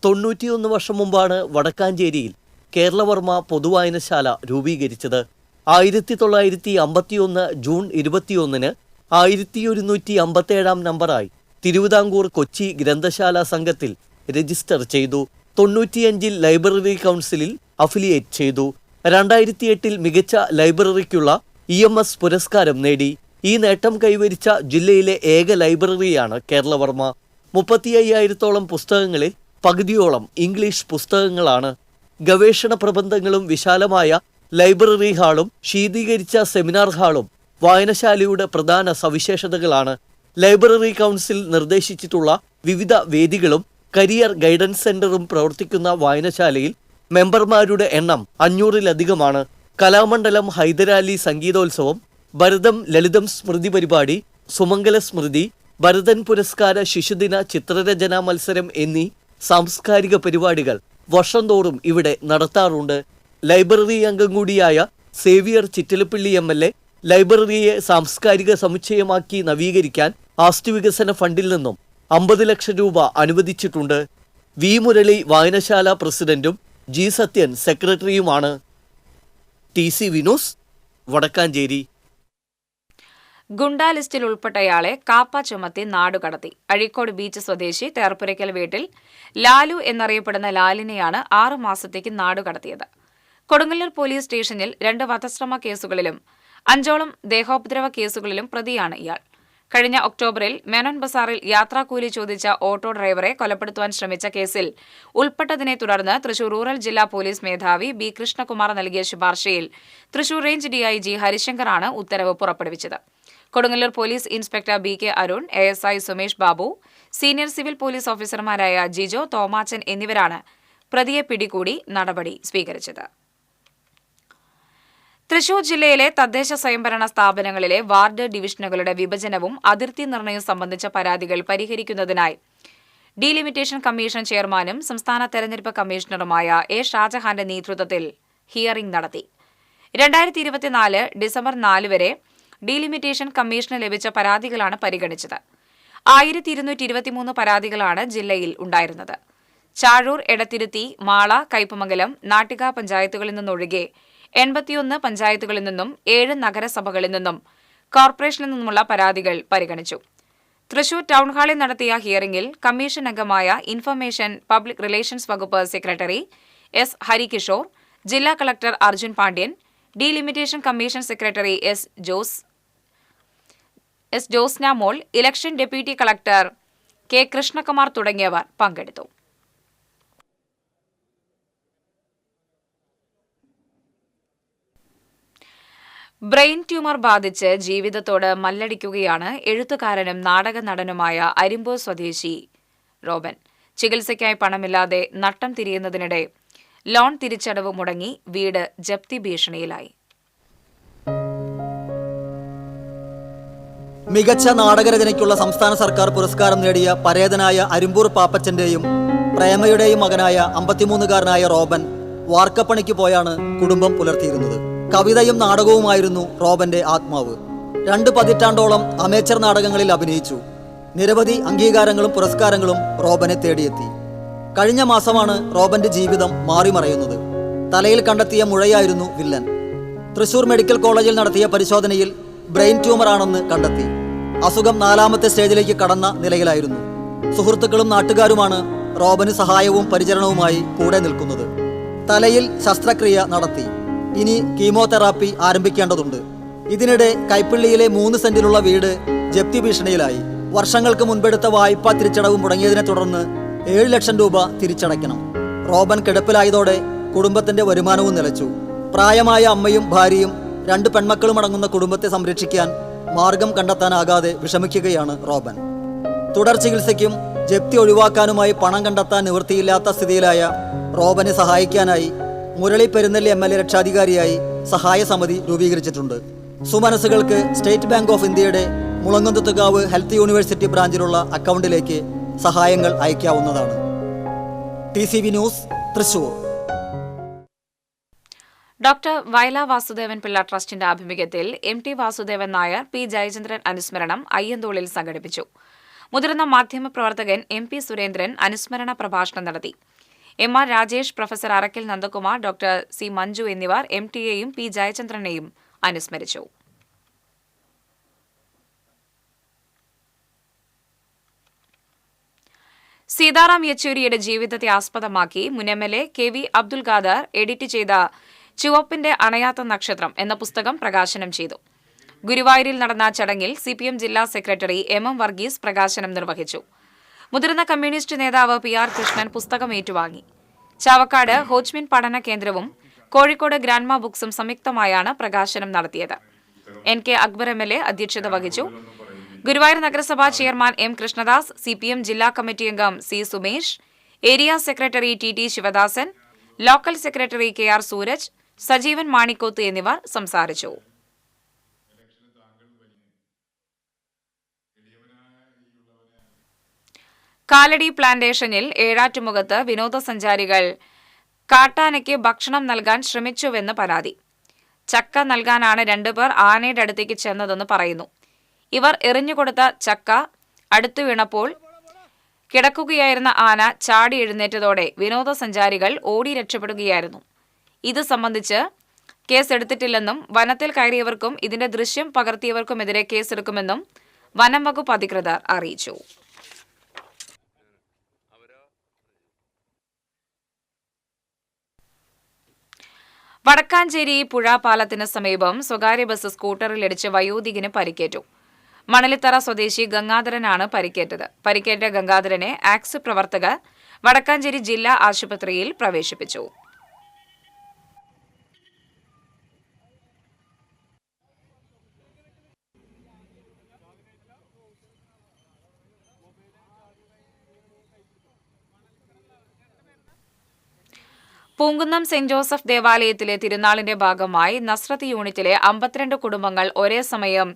91 വർഷം മുമ്പാണ് വടക്കാഞ്ചേരിയിൽ കേരളവർമ്മ പൊതുവായനശാല രൂപീകരിച്ചത്. 1951 ജൂൺ 21 1157 നമ്പറായി തിരുവിതാംകൂർ കൊച്ചി ഗ്രന്ഥശാല സംഘത്തിൽ രജിസ്റ്റർ ചെയ്തു. 95 ലൈബ്രറി കൗൺസിലിൽ അഫിലിയേറ്റ് ചെയ്തു. 2008 മികച്ച ലൈബ്രറിക്കുള്ള EMS പുരസ്കാരം നേടി. ഈ നേട്ടം കൈവരിച്ച ജില്ലയിലെ ഏക ലൈബ്രറിയാണ് കേരളവർമ്മ. 35,000-ഓളം പുസ്തകങ്ങളിൽ പകുതിയോളം ഇംഗ്ലീഷ് പുസ്തകങ്ങളാണ്. ഗവേഷണ പ്രബന്ധങ്ങളും വിശാലമായ ലൈബ്രറി ഹാളും ശീതീകരിച്ച സെമിനാർ ഹാളും വായനശാലയുടെ പ്രധാന സവിശേഷതകളാണ്. ലൈബ്രറി കൗൺസിൽ നിർദ്ദേശിച്ചിട്ടുള്ള വിവിധ വേദികളും കരിയർ ഗൈഡൻസ് സെന്ററും പ്രവർത്തിക്കുന്ന വായനശാലയിൽ മെമ്പർമാരുടെ എണ്ണം 500-ലധികമാണ്. കലാമണ്ഡലം ഹൈദരാലി സംഗീതോത്സവം, ഭരതം ലളിതം സ്മൃതി പരിപാടി, സുമംഗല സ്മൃതി, ഭരതൻ പുരസ്കാര ശിശുദിന ചിത്രരചനാ മത്സരം എന്നീ സാംസ്കാരിക പരിപാടികൾ വർഷം തോറും ഇവിടെ നടത്താറുണ്ട്. ലൈബ്രറി അംഗം കൂടിയായ സേവിയർ ചിറ്റിലപ്പള്ളി MLA ലൈബ്രറിയെ സാംസ്കാരിക സമുച്ചയമാക്കി നവീകരിക്കാൻ ആസ്തി വികസന ഫണ്ടിൽ നിന്നും 50 ലക്ഷം രൂപ അനുവദിച്ചിട്ടുണ്ട്. വി മുരളി വായനശാല പ്രസിഡന്റും G സത്യൻ സെക്രട്ടറിയുമാണ്. TC വിനോസ്, വടക്കാഞ്ചേരി. ഗുണ്ടാ ലിസ്റ്റിൽ ഉൾപ്പെട്ടയാളെ കാപ്പ ചുമത്തി നാടുകടത്തി. അഴീക്കോട് ബീച്ച് സ്വദേശി തേർപ്പുരയ്ക്കൽ വീട്ടിൽ ലാലു എന്നറിയപ്പെടുന്ന ലാലിനെയാണ് 6 മാസത്തേക്ക് നാടുകടത്തിയത്. കൊടുങ്ങല്ലൂർ പോലീസ് സ്റ്റേഷനിൽ 2 വധശ്രമ കേസുകളിലും 5ഓളം ദേഹോപദ്രവ കേസുകളിലും പ്രതിയാണ് ഇയാൾ. കഴിഞ്ഞ ഒക്ടോബറിൽ മേനോൻ ബസാറിൽ യാത്രാക്കൂലി ചോദിച്ച ഓട്ടോ ഡ്രൈവറെ കൊലപ്പെടുത്തുവാൻ ശ്രമിച്ച കേസിൽ ഉൾപ്പെട്ടതിനെ തുടർന്ന് തൃശൂർ റൂറൽ ജില്ലാ പോലീസ് മേധാവി B കൃഷ്ണകുമാർ നൽകിയ ശുപാർശയിൽ തൃശൂർ റേഞ്ച് DIG ഹരിശങ്കറാണ് ഉത്തരവ് പുറപ്പെടുവിച്ചത്. Kodungallur police inspector BK Arun, ASI Sumesh Babu, senior civil police ഓഫീസർമാരായ ജിജോ തോമാച്ചൻ എന്നിവരാണ് പ്രതിയെ പിടികൂടി നടപടി സ്വീകരിച്ചത്. തൃശൂർ ജില്ലയിലെ തദ്ദേശ സ്വയംഭരണ സ്ഥാപനങ്ങളിലെ വാർഡ് ഡിവിഷനുകളുടെ വിഭജനവും അതിർത്തി നിർണയവും സംബന്ധിച്ച പരാതികൾ പരിഹരിക്കുന്നതിനായി ഡീലിമിറ്റേഷൻ കമ്മീഷൻ ചെയർമാനും സംസ്ഥാന തെരഞ്ഞെടുപ്പ് കമ്മീഷണറുമായ A ഷാജഹാന്റെ നേതൃത്വത്തിൽ ഹിയറിംഗ് നടത്തി. 2024 ഡിസംബർ 4 വരെ ഡീലിമിറ്റേഷൻ കമ്മീഷന് ലഭിച്ച പരാതികളാണ് പരിഗണിച്ചത്. 1223 പരാതികളാണ് ജില്ലയിൽ ഉണ്ടായിരുന്നത്. ചാഴൂർ, എടത്തിരുത്തി, മാള, കയ്പമംഗലം, നാട്ടിക പഞ്ചായത്തുകളിൽ നിന്നൊഴികെ 81 പഞ്ചായത്തുകളിൽ നിന്നും 7 നഗരസഭകളിൽ നിന്നും കോർപ്പറേഷനിൽ നിന്നുമുള്ള പരാതികൾ പരിഗണിച്ചു. തൃശൂർ ടൗൺഹാളിൽ നടത്തിയ ഹിയറിംഗിൽ കമ്മീഷൻ അംഗമായ ഇൻഫർമേഷൻ പബ്ലിക് റിലേഷൻസ് വകുപ്പ് സെക്രട്ടറി S ഹരികിഷോർ, ജില്ലാ collector Arjun Pandian, delimitation commission secretary S Josna Mol, election deputy collector K Krishnakumar തുടങ്ങിയവർ പങ്കെടുത്തു. ബ്രെയിൻ ട്യൂമർ ബാധിച്ച് ജീവിതത്തോട് മല്ലടിക്കുകയാണ് എഴുത്തുകാരനും നാടക നടനുമായ അരിമ്പൂർ സ്വദേശി റോബൻ. ചികിത്സയ്ക്കായി പണമില്ലാതെ നട്ടം തിരിയുന്നതിനിടെ ലോൺ തിരിച്ചടവ് മുടങ്ങി വീട് ജപ്തി ഭീഷണിയിലായി. മികച്ച നാടകരചനയ്ക്കുള്ള സംസ്ഥാന സർക്കാർ പുരസ്കാരം നേടിയ പരേതനായ അരിമ്പൂർ പാപ്പച്ചന്റെയും പ്രേമയുടെയും മകനായ 53-കാരനായ റോബൻ വാർക്കപ്പണിക്ക് പോയാണ് കുടുംബം പുലർത്തിയിരുന്നത്. കവിതയും നാടകവുമായിരുന്നു റോബന്റെ ആത്മാവ്. 2 പതിറ്റാണ്ടോളം അമേച്ചർ നാടകങ്ങളിൽ അഭിനയിച്ചു. നിരവധി അംഗീകാരങ്ങളും പുരസ്കാരങ്ങളും റോബനെ തേടിയെത്തി. കഴിഞ്ഞ മാസമാണ് റോബന്റെ ജീവിതം മാറിമറയുന്നത്. തലയിൽ കണ്ടെത്തിയ മുഴയായിരുന്നു വില്ലൻ. തൃശൂർ മെഡിക്കൽ കോളേജിൽ നടത്തിയ പരിശോധനയിൽ ബ്രെയിൻ ട്യൂമറാണെന്ന് കണ്ടെത്തി. അസുഖം 4ാമത്തെ സ്റ്റേജിലേക്ക് കടന്ന നിലയിലായിരുന്നു. സുഹൃത്തുക്കളും നാട്ടുകാരുമാണ് റോബന് സഹായവും പരിചരണവുമായി കൂടെ നിൽക്കുന്നത്. തലയിൽ ശസ്ത്രക്രിയ നടത്തി. ഇനി കീമോതെറാപ്പി ആരംഭിക്കേണ്ടതുണ്ട്. ഇതിനിടെ കൈപ്പിള്ളിയിലെ 3 സെന്റിലുള്ള വീട് ജപ്തി ഭീഷണിയിലായി. വർഷങ്ങൾക്ക് മുൻപെടുത്ത വായ്പാ തിരിച്ചടവ് മുടങ്ങിയതിനെ തുടർന്ന് 7 ലക്ഷം രൂപ തിരിച്ചടയ്ക്കണം. റോബൻ കിടപ്പിലായതോടെ കുടുംബത്തിന്റെ വരുമാനവും നിലച്ചു. പ്രായമായ അമ്മയും ഭാര്യയും 2 പെൺമക്കളും അടങ്ങുന്ന കുടുംബത്തെ സംരക്ഷിക്കാൻ മാർഗം കണ്ടെത്താനാകാതെ വിഷമിക്കുകയാണ് റോബൻ. തുടർ ചികിത്സയ്ക്കും ജപ്തി ഒഴിവാക്കാനുമായി പണം കണ്ടെത്താൻ നിവൃത്തിയില്ലാത്ത സ്ഥിതിയിലായ റോബനെ സഹായിക്കാനായി മുരളി പെരുന്നെല്ലി MLA രക്ഷാധികാരിയായി സഹായ സമിതി രൂപീകരിച്ചിട്ടുണ്ട്. സുമനസ്സുകൾക്ക് സ്റ്റേറ്റ് ബാങ്ക് ഓഫ് ഇന്ത്യയുടെ മുളങ്ങുന്നത്തുകാവ് ഹെൽത്ത് യൂണിവേഴ്സിറ്റി ബ്രാഞ്ചിലുള്ള അക്കൗണ്ടിലേക്ക് സഹായങ്ങൾ അയക്കാവുന്നതാണ്. TCV news, Thrissur. Doctor Vayala Vasudevan Pillai ട്രസ്റ്റിന്റെ ആഭിമുഖ്യത്തിൽ MT വാസുദേവൻ നായർ, P ജയചന്ദ്രൻ അനുസ്മരണം അയ്യന്തോളിൽ സംഘടിപ്പിച്ചു. മുതിർന്ന മാധ്യമപ്രവർത്തകൻ MP സുരേന്ദ്രൻ അനുസ്മരണ പ്രഭാഷണം നടത്തി. MR Rajesh, professor Arakkal Nandakumar, doctor C Manju എന്നിവർ MTയെയും P ജയചന്ദ്രനെയും അനുസ്മരിച്ചു. സീതാറാം യെച്ചൂരിയുടെ ജീവിതത്തെ ആസ്പദമാക്കി മുൻ MLA KV Abdul Khader edit ചെയ്ത ചുവപ്പിന്റെ അണയാത്ത നക്ഷത്രം എന്ന പുസ്തകം പ്രകാശനം ചെയ്തു. ഗുരുവായൂരിൽ നടന്ന ചടങ്ങിൽ CPM ജില്ലാ സെക്രട്ടറി MM വർഗീസ് പ്രകാശനം നിർവഹിച്ചു. മുതിർന്ന കമ്മ്യൂണിസ്റ്റ് നേതാവ് PR കൃഷ്ണൻ പുസ്തകം ഏറ്റുവാങ്ങി. ചാവക്കാട് ഹോച്ച്മിൻ പഠന കേന്ദ്രവും കോഴിക്കോട് ഗ്രാൻഡ്മ ബുക്സും സംയുക്തമായാണ് പ്രകാശനം നടത്തിയത്. NK അക്ബർ MLA അധ്യക്ഷത വഹിച്ചു. ഗുരുവായൂർ നഗരസഭാ ചെയർമാൻ M കൃഷ്ണദാസ്, CPM ജില്ലാ കമ്മിറ്റി അംഗം C Sumesh, area secretary TT Sivadasan, local secretary KR Sooraj, Sajeevan Manikkoth എന്നിവർ സംസാരിച്ചു. കാലടി പ്ലാന്റേഷനിൽ ഏഴാറ്റുമുഖത്ത് വിനോദസഞ്ചാരികൾ കാട്ടാനയ്ക്ക് ഭക്ഷണം നൽകാൻ ശ്രമിച്ചുവെന്ന് പരാതി. ചക്ക നൽകാനാണ് 2 പേർ ആനയുടെ അടുത്തേക്ക് ചെന്നതെന്ന് പറയുന്നു. ഇവർ എറിഞ്ഞുകൊടുത്ത ചക്ക അടുത്തു വീണപ്പോൾ കിടക്കുകയായിരുന്ന ആന ചാടി എഴുന്നേറ്റതോടെ വിനോദസഞ്ചാരികൾ ഓടി രക്ഷപ്പെടുകയായിരുന്നു. ഇത് സംബന്ധിച്ച് കേസെടുത്തിട്ടില്ലെന്നും വനത്തിൽ കയറിയവർക്കും ഇതിന്റെ ദൃശ്യം പകർത്തിയവർക്കുമെതിരെ കേസെടുക്കുമെന്നും വനം വകുപ്പ് അധികൃതർ അറിയിച്ചു. വടക്കാഞ്ചേരി പുഴ പാലത്തിന് സമീപം സ്വകാര്യ ബസ് സ്കൂട്ടറിലിടിച്ച് വയോധികന് പരിക്കേറ്റു. മണലിത്തറ സ്വദേശി ഗംഗാധരനാണ് പരിക്കേറ്റത്. പരിക്കേറ്റ ഗംഗാധരനെ ആക്സ് പ്രവർത്തകർ വടക്കാഞ്ചേരി ജില്ലാ ആശുപത്രിയിൽ പ്രവേശിപ്പിച്ചു. പൂങ്കുന്നം സെന്റ് ജോസഫ് ദേവാലയത്തിലെ തിരുനാളിന്റെ ഭാഗമായി നസ്രത്ത് യൂണിറ്റിലെ 52 കുടുംബങ്ങൾ ഒരേ സമയം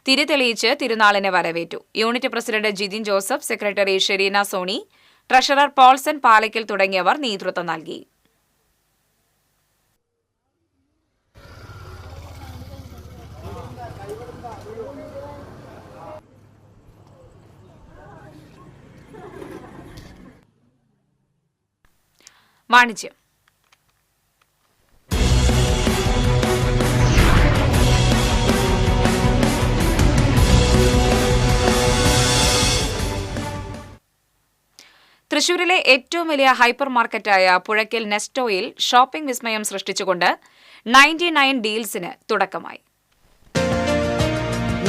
തിരിതെളിയിച്ച് തിരുനാളിനെ വരവേറ്റു. Unit president Jithin Joseph, secretary Shereena Soni, treasurer Paulson Palakkal തുടങ്ങിയവർ നേതൃത്വം നൽകി. വാണിജ്യം. തൃശൂരിലെ ഏറ്റവും വലിയ ഹൈപ്പർ മാർക്കറ്റായ പുഴയ്ക്കൽ നെസ്റ്റോയിൽ ഷോപ്പിംഗ് വിസ്മയം സൃഷ്ടിച്ചുകൊണ്ട് 99 ഡീൽസിന് തുടക്കമായി.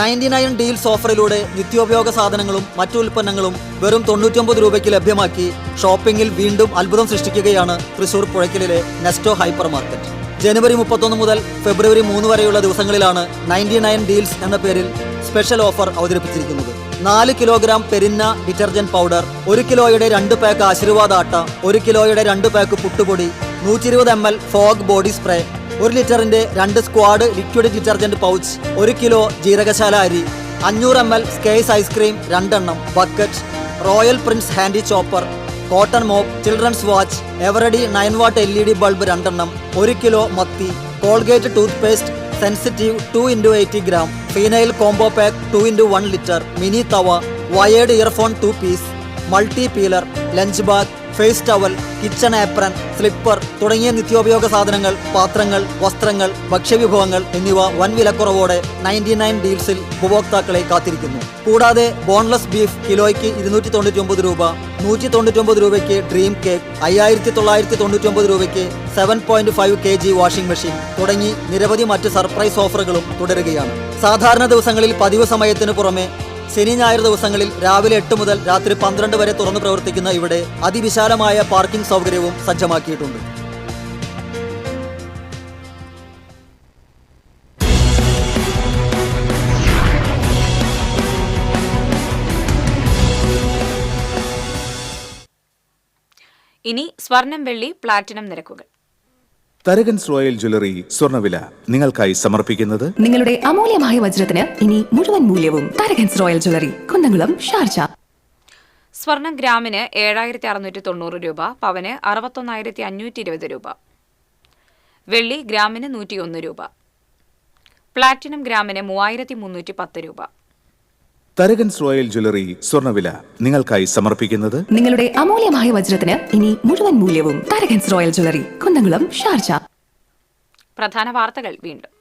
99 ഡീൽസ് ഓഫറിലൂടെ നിത്യോപയോഗ സാധനങ്ങളും മറ്റു ഉൽപ്പന്നങ്ങളും വെറും 99 രൂപയ്ക്ക് ലഭ്യമാക്കി ഷോപ്പിംഗിൽ വീണ്ടും അത്ഭുതം സൃഷ്ടിക്കുകയാണ് തൃശൂർ പുഴയ്ക്കലിലെ നെസ്റ്റോ ഹൈപ്പർ മാർക്കറ്റ്. ജനുവരി 31 മുതൽ ഫെബ്രുവരി 3 വരെയുള്ള ദിവസങ്ങളിലാണ് 99 ഡീൽസ് എന്ന പേരിൽ സ്പെഷ്യൽ ഓഫർ അവതരിപ്പിച്ചിരിക്കുന്നത്. 4 കിലോഗ്രാം പെരിന്ന ഡിറ്റർജന്റ് പൗഡർ, 1 കിലോയുടെ 2 പാക്ക് ആശീർവാദ് ആട്ട, 1 കിലോയുടെ 2 പാക്ക് പുട്ടുപൊടി, 120 ml ഫോഗ് ബോഡി സ്പ്രേ, 1 ലിറ്ററിന്റെ 2 squad liquid detergent pouch, 1 kilo ജീരകശാല അരി, 500 ml സ്കേസ് ഐസ്ക്രീം 2 എണ്ണം, bucket, royal prince handy chopper, cotton mop, children's watch, Eveready 9 watt LED bulb 2 എണ്ണം, 1 കിലോ മത്തി, Colgate toothpaste sensitive 2x80 gram, phenyl combo pack 2x1 litre, mini tawa, wired earphone 2 piece, multi peeler, lunch bag, face towel, kitchen apron, slipper തുടങ്ങിയ നിത്യോപയോഗ സാധനങ്ങൾ, പാത്രങ്ങൾ, വസ്ത്രങ്ങൾ, ഭക്ഷ്യവിഭവങ്ങൾ എന്നിവ വൻ വിലക്കുറവോടെ 99 ഡീൽസിൽ ഉപഭോക്താക്കളെ കാത്തിരിക്കുന്നു. കൂടാതെ ബോൺലെസ് ബീഫ് കിലോയ്ക്ക് 299 രൂപ, 199 രൂപയ്ക്ക് ഡ്രീം കേക്ക്, 5999 രൂപയ്ക്ക് 7.5 kg വാഷിംഗ് മെഷീൻ തുടങ്ങി നിരവധി മറ്റ് സർപ്രൈസ് ഓഫറുകളും തുടരുകയാണ്. സാധാരണ ദിവസങ്ങളിൽ പതിവ് സമയത്തിന് പുറമെ ശനി ഞായർ ദിവസങ്ങളിൽ രാവിലെ 8 മുതൽ രാത്രി 12 വരെ തുറന്നു പ്രവർത്തിക്കുന്ന ഇവിടെ അതിവിശാലമായ പാർക്കിംഗ് സൗകര്യവും സജ്ജമാക്കിയിട്ടുണ്ട്. ഇനി സ്വർണം, വെള്ളി, പ്ലാറ്റിനം നിരക്കുകൾ. തരകൻസ് റോയൽ ജ്വല്ലറി സ്വർണ്ണവില നിങ്ങൾക്കായി സമർപ്പിക്കുന്നത് നിങ്ങളുടെ അമൂല്യമായ വജ്രത്തിന് ഇനി മുഴുവൻ മൂല്യവും Tharakans royal jewellery, Kunnamkulam, Sharjah. സ്വർണം ഗ്രാമിന് 7690 രൂപ, പവന് 61,520 രൂപ. വെള്ളി ഗ്രാമിന് 101 രൂപ. പ്ലാറ്റിനം ഗ്രാമിന് 3310 രൂപ. തരകൻസ് റോയൽ ജ്വല്ലറി സ്വർണ്ണവില നിങ്ങൾക്കായി സമർപ്പിക്കുന്നത് നിങ്ങളുടെ അമൂല്യമായ വജ്രത്തിന് ഇനി മുഴുവൻ മൂല്യവും Tharakans royal jewellery, Kunnamkulam, Sharjah. പ്രധാന വാർത്തകൾ വീണ്ടും.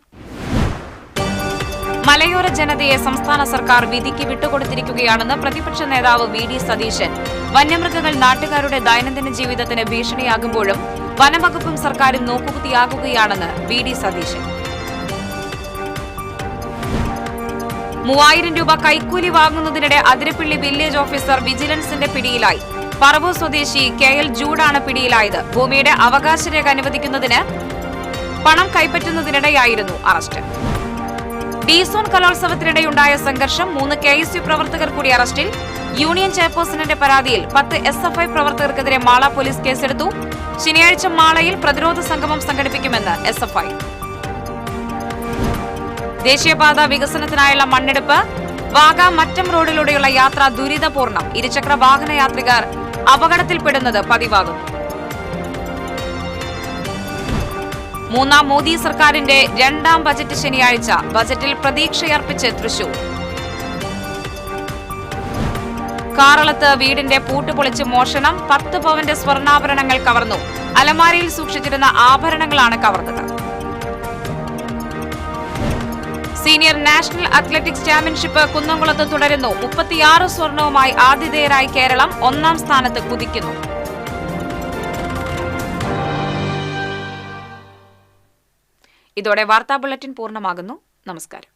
മലയോര ജനതയെ സംസ്ഥാന സർക്കാർ വിധിക്ക് വിട്ടുകൊടുത്തിരിക്കുകയാണെന്ന് പ്രതിപക്ഷ നേതാവ് വി.ഡി. സതീശൻ. വന്യമൃഗങ്ങൾ നാട്ടുകാരുടെ ദൈനംദിന ജീവിതത്തിന് ഭീഷണിയാകുമ്പോഴും വനംവകുപ്പും സർക്കാരും നോക്കുകുത്തിയാകുകയാണെന്ന് വി.ഡി. സതീശൻ. 3000 രൂപ കൈക്കൂലി വാങ്ങുന്നതിനിടെ അതിരപ്പിള്ളി വില്ലേജ് ഓഫീസർ വിജിലൻസിന്റെ പിടിയിലായി. പറവൂർ സ്വദേശി കെ.എൽ. ജൂഡാണ് പിടിയിലായത്. ഭൂമിയുടെ അവകാശരേഖ അനുവദിക്കുന്നതിന് പണം കൈപ്പറ്റുന്നതിനിടെയായിരുന്നു അറസ്റ്റ്. ഡി-സോൺ കലോത്സവത്തിനിടെയുണ്ടായ സംഘർഷം, 3 KSU പ്രവർത്തകർ കൂടി അറസ്റ്റിൽ. യൂണിയൻ ചെയർപേഴ്സണിന്റെ പരാതിയിൽ 10 SFI പ്രവർത്തകർക്കെതിരെ മാള പോലീസ് കേസെടുത്തു. ശനിയാഴ്ച മാളയിൽ പ്രതിരോധ സംഗമം സംഘടിപ്പിക്കുമെന്ന് SFI. ദേശീയപാത വികസനത്തിനായുള്ള മണ്ണെടുപ്പ്, വാഗ മറ്റം റോഡിലൂടെയുള്ള യാത്ര ദുരിതപൂർണം. ഇരുചക്ര വാഹന യാത്രികർ അപകടത്തിൽപ്പെടുന്നത് പതിവാകുന്നു. 3ാം മോദി സർക്കാരിന്റെ 2ാം ബജറ്റ് ശനിയാഴ്ച. ബജറ്റിൽ പ്രതീക്ഷയർപ്പിച്ച് തൃശൂർ. കാറളത്ത് വീടിന്റെ പൂട്ട് പൊളിച്ച് മോഷണം, 10 പവന്റെ സ്വർണ്ണാഭരണങ്ങൾ കവർന്നു. അലമാരയിൽ സൂക്ഷിച്ചിരുന്ന ആഭരണങ്ങളാണ് കവർന്നത്. സീനിയർ നാഷണൽ അത്ലറ്റിക്സ് ചാമ്പ്യൻഷിപ്പ് കുന്നംകുളത്ത് തുടരുന്നു. 36 സ്വർണവുമായി ആതിഥേയരായി കേരളം 1ാം സ്ഥാനത്ത് കുതിക്കുന്നു. ഇതോടെ വാർത്താ ബുള്ളറ്റിൻ പൂർണ്ണമാകുന്നു. നമസ്കാരം.